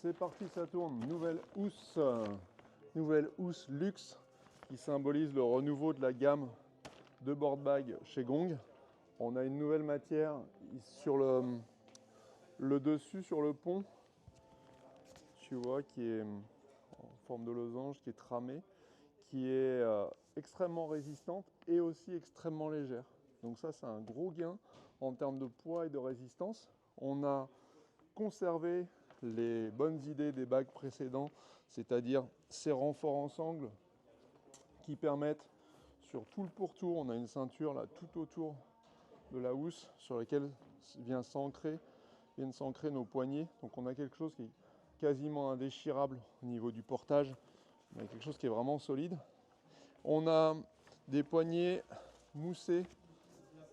C'est parti, ça tourne. Nouvelle housse luxe qui symbolise le renouveau de la gamme de board bag chez Gong. On a une nouvelle matière sur le dessus, sur le pont, tu vois, qui est en forme de losange, qui est tramée, qui est extrêmement résistante et aussi extrêmement légère. Donc ça, c'est un gros gain en termes de poids et de résistance. On a conservé les bonnes idées des bags précédents, c'est-à-dire ces renforts en sangle qui permettent sur tout le pourtour, on a une ceinture là tout autour de la housse sur laquelle viennent s'ancrer nos poignets. Donc on a quelque chose qui est quasiment indéchirable au niveau du portage. On a quelque chose qui est vraiment solide. On a des poignets moussés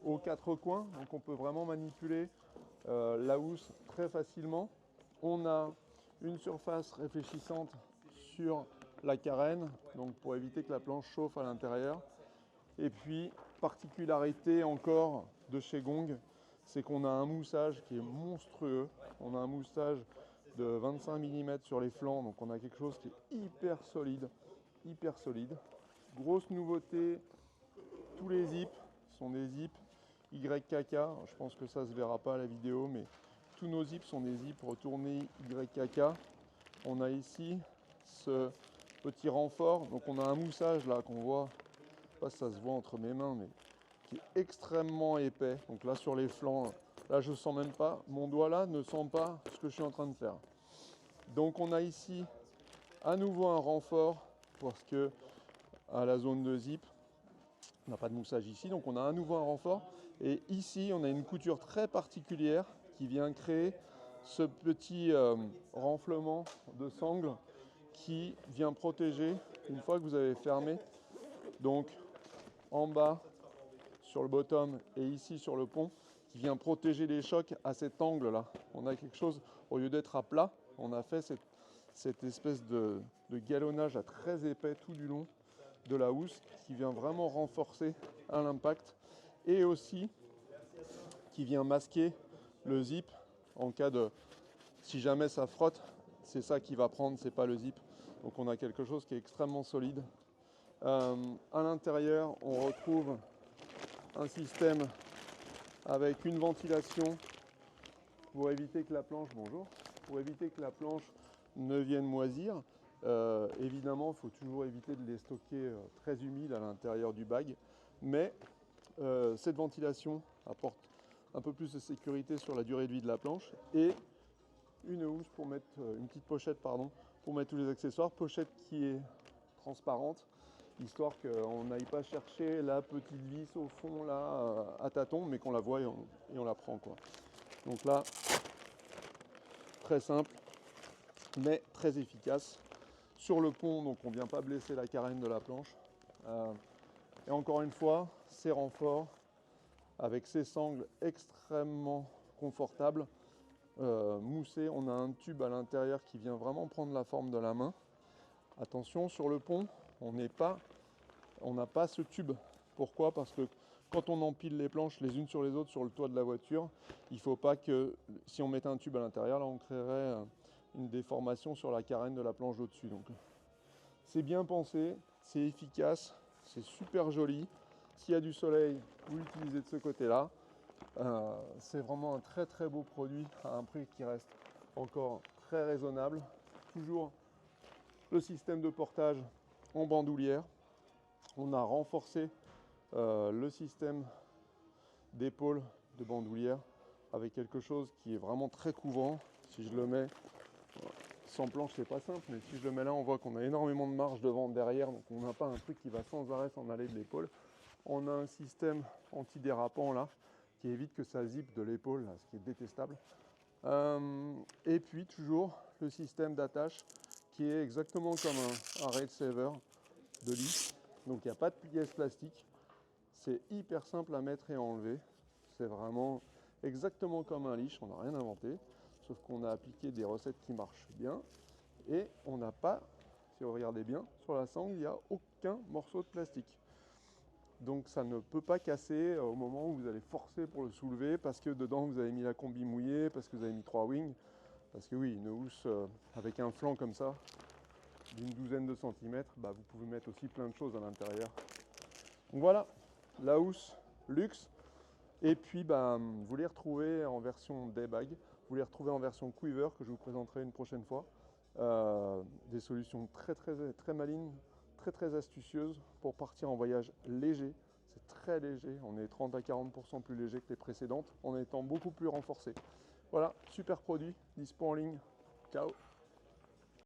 aux quatre coins, donc on peut vraiment manipuler la housse très facilement. On a une surface réfléchissante sur la carène, donc pour éviter que la planche chauffe à l'intérieur. Et puis, particularité encore de chez Gong, c'est qu'on a un moussage qui est monstrueux. On a un moussage de 25 mm sur les flancs, donc on a quelque chose qui est hyper solide, hyper solide. Grosse nouveauté, tous les zips sont des zips YKK. Je pense que ça ne se verra pas à la vidéo, mais tous nos zips sont des zips retournés YKK. On a ici ce petit renfort, donc on a un moussage là qu'on voit, je ne sais pas si ça se voit entre mes mains, mais qui est extrêmement épais. Donc là sur les flancs, là je sens même pas, mon doigt là ne sent pas ce que je suis en train de faire. Donc on a ici à nouveau un renfort parce que à la zone de zip, on n'a pas de moussage ici, donc on a à nouveau un renfort. Et ici, on a une couture très particulière qui vient créer ce petit renflement de sangle qui vient protéger une fois que vous avez fermé. Donc en bas sur le bottom et ici sur le pont, qui vient protéger les chocs à cet angle-là. On a quelque chose, au lieu d'être à plat, on a fait cette espèce de galonnage à très épais tout du long de la housse qui vient vraiment renforcer à l'impact et aussi qui vient masquer le zip en cas de, si jamais ça frotte, c'est ça qui va prendre, c'est pas le zip. Donc on a quelque chose qui est extrêmement solide. À l'intérieur, on retrouve un système avec une ventilation pour éviter que la planche, pour éviter que la planche ne vienne moisir. Évidemment, il faut toujours éviter de les stocker très humides à l'intérieur du bag, mais cette ventilation apporte un peu plus de sécurité sur la durée de vie de la planche et une housse pour mettre une petite pochette pour mettre tous les accessoires, pochette qui est transparente histoire qu'on n'aille pas chercher la petite vis au fond là à tâtons, mais qu'on la voit et on la prend quoi. Donc là, très simple mais très efficace. Sur le pont, donc on ne vient pas blesser la carène de la planche. Et encore une fois, ces renforts avec ces sangles extrêmement confortables, moussés. On a un tube à l'intérieur qui vient vraiment prendre la forme de la main. Attention, sur le pont, on n'a pas ce tube. Pourquoi? Parce que quand on empile les planches les unes sur les autres sur le toit de la voiture, il ne faut pas que, si on mettait un tube à l'intérieur, là on créerait une déformation sur la carène de la planche d'au-dessus. Donc c'est bien pensé, c'est efficace, c'est super joli. S'il y a du soleil, vous l'utilisez de ce côté-là. C'est vraiment un très très beau produit à un prix qui reste encore très raisonnable. Toujours le système de portage en bandoulière. On a renforcé le système d'épaule de bandoulière avec quelque chose qui est vraiment très couvrant. Si je le mets sans planche, c'est pas simple, mais si je le mets là, on voit qu'on a énormément de marge devant, derrière, donc on n'a pas un truc qui va sans arrêt s'en aller de l'épaule. On a un système antidérapant là qui évite que ça zippe de l'épaule, là, ce qui est détestable. Et puis toujours le système d'attache qui est exactement comme un rail saver de lit. Donc il n'y a pas de pièces plastiques. C'est hyper simple à mettre et à enlever. C'est vraiment exactement comme un leash, on n'a rien inventé. Sauf qu'on a appliqué des recettes qui marchent bien. Et on n'a pas, si vous regardez bien, sur la sangle, il n'y a aucun morceau de plastique. Donc ça ne peut pas casser au moment où vous allez forcer pour le soulever parce que dedans vous avez mis la combi mouillée, parce que vous avez mis 3 wings. Parce que oui, une housse avec un flanc comme ça, d'une douzaine de centimètres, bah, vous pouvez mettre aussi plein de choses à l'intérieur. Donc voilà, la housse luxe. Et puis bah, vous les retrouvez en version day bag, vous les retrouvez en version quiver que je vous présenterai une prochaine fois. Des solutions très malines, très astucieuses pour partir en voyage léger. C'est très léger, on est 30 à 40% plus léger que les précédentes en étant beaucoup plus renforcé. Voilà, super produit, dispo en ligne. Ciao!